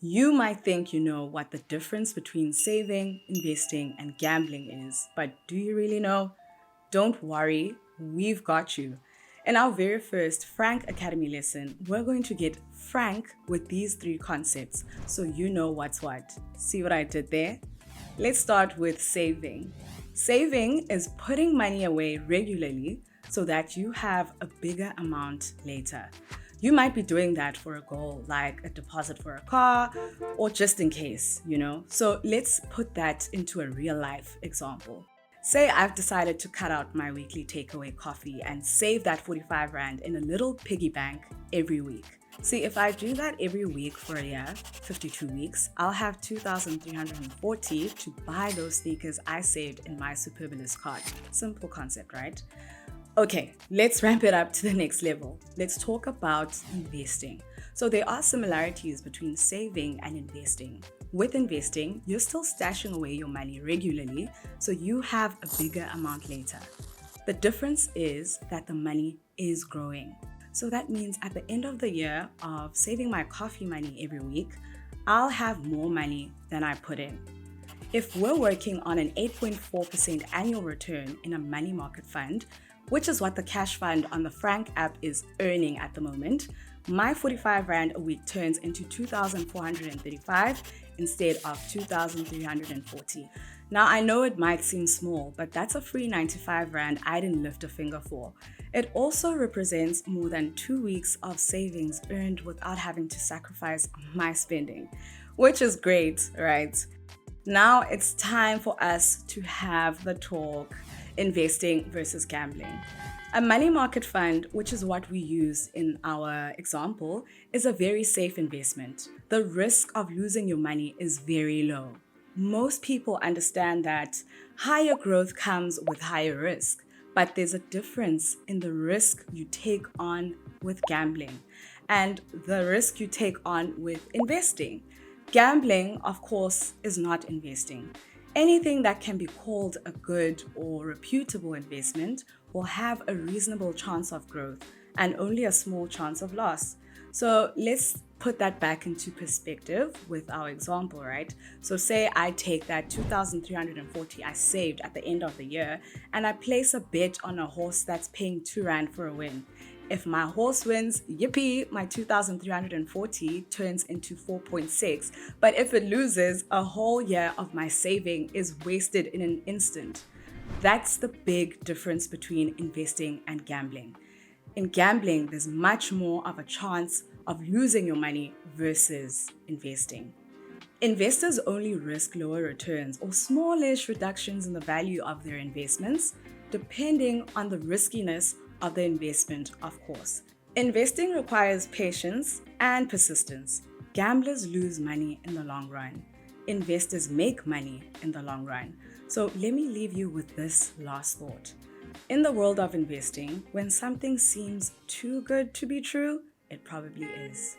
You might think you know what the difference between saving, investing, and gambling is, but do you really know? Don't worry, we've got you. In our very first Franc Academy lesson, we're going to get frank with these three concepts so you know what's what. See what I did there? Let's start with saving. Saving is putting money away regularly so that you have a bigger amount later. You might be doing that for a goal like a deposit for a car or just in case. So let's put that into a real life example. Say I've decided to cut out my weekly takeaway coffee and save that 45 Rand in a little piggy bank every week. See, if I do that every week for a year, 52 weeks, I'll have 2,340 to buy those sneakers I saved in my Superbalist card. Simple concept, right? Okay, let's ramp it up to the next level. Let's talk about investing. So there are similarities between saving and investing. With investing, you're still stashing away your money regularly, so you have a bigger amount later. The difference is that the money is growing. So that means at the end of the year of saving my coffee money every week, I'll have more money than I put in. If we're working on an 8.4% annual return in a money market fund, which is what the cash fund on the Franc app is earning at the moment, my 45 Rand a week turns into 2,435 instead of 2,340. Now, I know it might seem small, but that's a free 95 Rand I didn't lift a finger for. It also represents more than 2 weeks of savings earned without having to sacrifice my spending, which is great, right? Now it's time for us to have the talk investing versus gambling. A money market fund, which is what we use in our example, is a very safe investment. The risk of losing your money is very low. Most people understand that higher growth comes with higher risk, but there's a difference in the risk you take on with gambling and the risk you take on with investing. Gambling, of course, is not investing. Anything that can be called a good or reputable investment will have a reasonable chance of growth and only a small chance of loss. So let's put that back into perspective with our example, right? So say I take that 2,340 I saved at the end of the year and I place a bet on a horse that's paying 2 Rand for a win. If my horse wins, yippee, my 2,340 turns into 4.6. But if it loses, a whole year of my saving is wasted in an instant. That's the big difference between investing and gambling. In gambling, there's much more of a chance of losing your money versus investing. Investors only risk lower returns or smallish reductions in the value of their investments, depending on the riskiness of the investment, of course. Investing requires patience and persistence. Gamblers lose money in the long run. Investors make money in the long run. So let me leave you with this last thought. In the world of investing, when something seems too good to be true, it probably is.